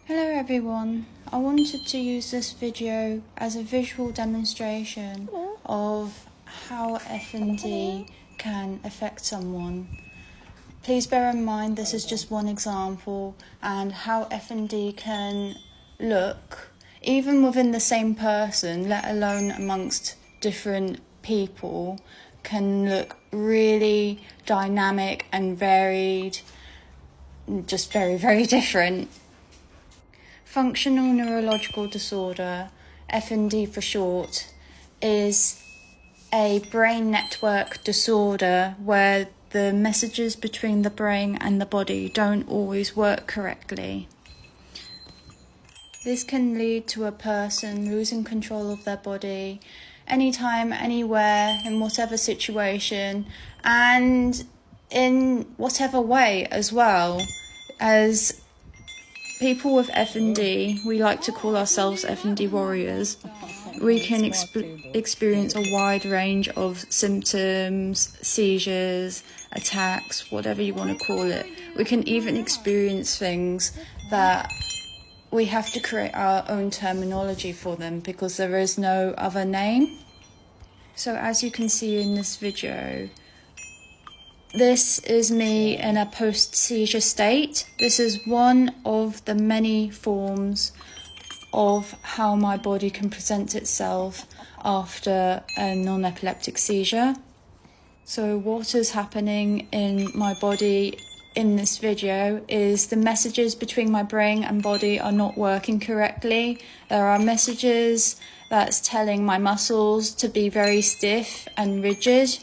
Hello everyone, I wanted to use this video as a visual demonstration of how F&D can affect someone. Please bear in mind this is just one example, and how F&D can look even within the same person, let alone amongst different people, can look really dynamic and varied, just very, very different. Functional neurological disorder, F&D for short, is a brain network disorder where the messages between the brain and the body don't always work correctly. This can lead to a person losing control of their body anytime, anywhere, in whatever situation, and in whatever way as well. As people with F&D, we like to call ourselves F&D warriors. We can experience a wide range of symptoms, seizures, attacks, whatever you want to call it. We can even experience things that we have to create our own terminology for them because there is no other name. So as you can see in this video, this is me in a post-seizure state. This is one of the many forms of how my body can present itself after a non-epileptic seizure. So what is happening in my body in this video is the messages between my brain and body are not working correctly. There are messages that's telling my muscles to be very stiff and rigid.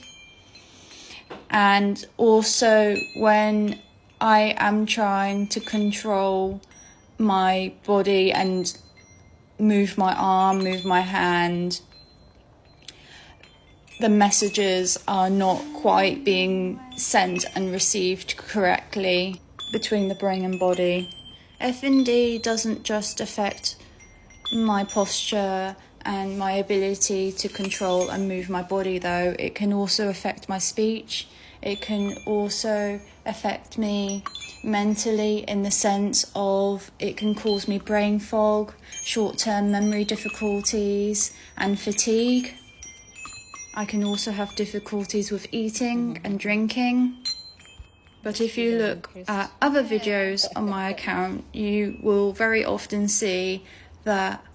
And also when I am trying to control my body and move my arm, move my hand, the messages are not quite being sent and received correctly between the brain and body. F&D doesn't just affect my posture and my ability to control and move my body though. It can also affect my speech. It can also affect me mentally in the sense of it can cause me brain fog, short-term memory difficulties and fatigue. I can also have difficulties with eating and drinking. But if you look at other videos on my account, you will very often see that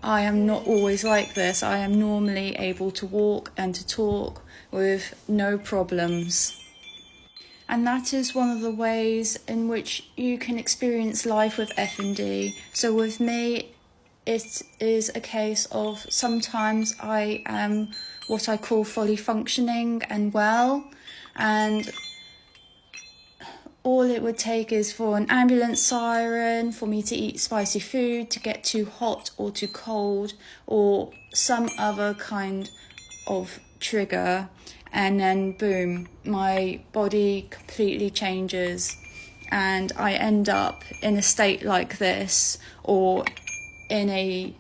I am not always like this. I am normally able to walk and to talk with no problems. And that is one of the ways in which you can experience life with F&D. So with me, it is a case of sometimes I am what I call fully functioning and well, and all it would take is for an ambulance siren, for me to eat spicy food, to get too hot or too cold, or some other kind of trigger, and then boom, my body completely changes and I end up in a state like this, or in a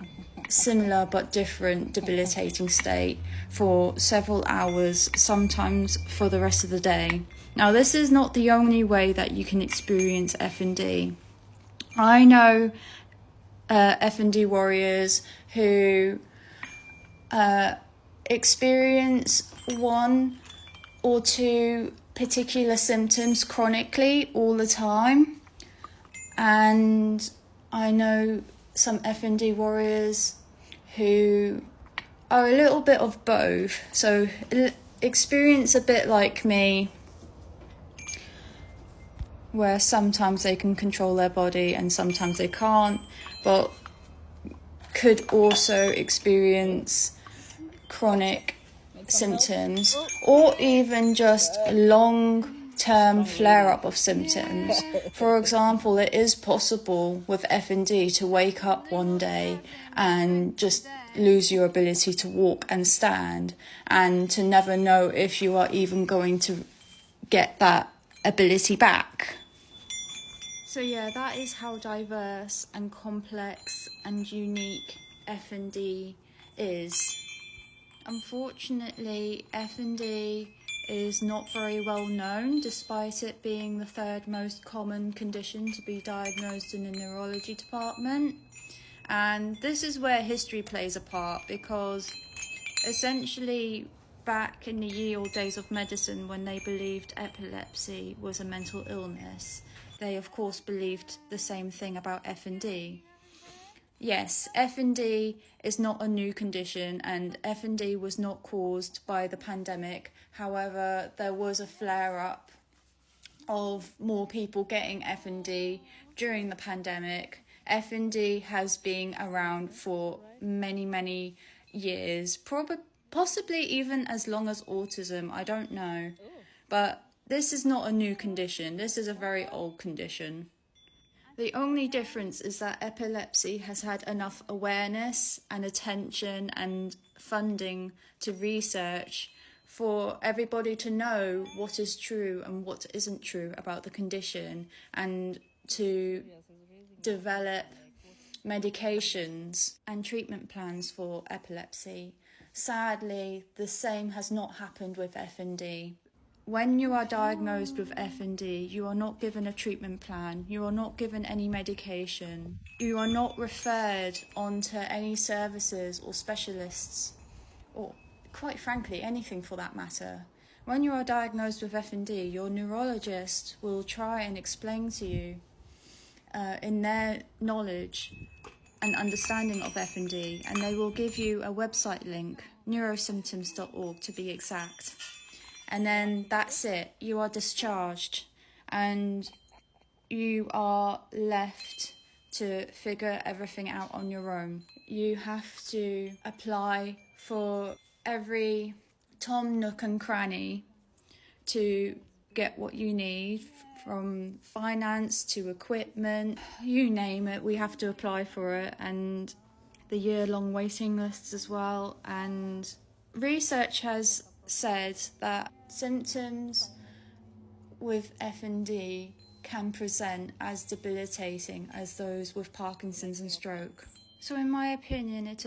similar but different debilitating state for several hours, sometimes for the rest of the day. Now, this is not the only way that you can experience F&D. I know F&D warriors who experience one or two particular symptoms chronically all the time. And I know some F&D warriors who are a little bit of both. So experience a bit like me, where sometimes they can control their body and sometimes they can't, but could also experience chronic symptoms or even just long-term flare-up of symptoms. For example, it is possible with F&D to wake up one day and just lose your ability to walk and stand, and to never know if you are even going to get that ability back. So yeah, that is how diverse and complex and unique F&D is. Unfortunately, F&D is not very well known, despite it being the third most common condition to be diagnosed in the neurology department. And this is where history plays a part, because essentially back in the ye olde days of medicine, when they believed epilepsy was a mental illness, they of course believed the same thing about FND. Yes, FND is not a new condition, and FND was not caused by the pandemic. However, there was a flare-up of more people getting FND during the pandemic. FND has been around for many, many years, possibly even as long as autism, I don't know. But this is not a new condition, this is a very old condition. The only difference is that epilepsy has had enough awareness and attention and funding to research for everybody to know what is true and what isn't true about the condition, and to develop medications and treatment plans for epilepsy. Sadly, the same has not happened with FND. When you are diagnosed with FND, you are not given a treatment plan, you are not given any medication, you are not referred onto any services or specialists, or quite frankly, anything for that matter. When you are diagnosed with FND, your neurologist will try and explain to you, in their knowledge and understanding of FND, and they will give you a website link, neurosymptoms.org to be exact. And then that's it, you are discharged and you are left to figure everything out on your own. You have to apply for every tom, nook and cranny to get what you need, from finance to equipment, you name it, we have to apply for it, and the year-long waiting lists as well. And research has said that symptoms with FND can present as debilitating as those with Parkinson's and stroke. So in my opinion, it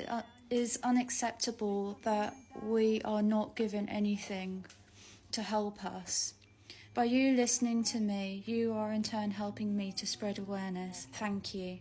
is unacceptable that we are not given anything to help us. By you listening to me, you are in turn helping me to spread awareness. Thank you.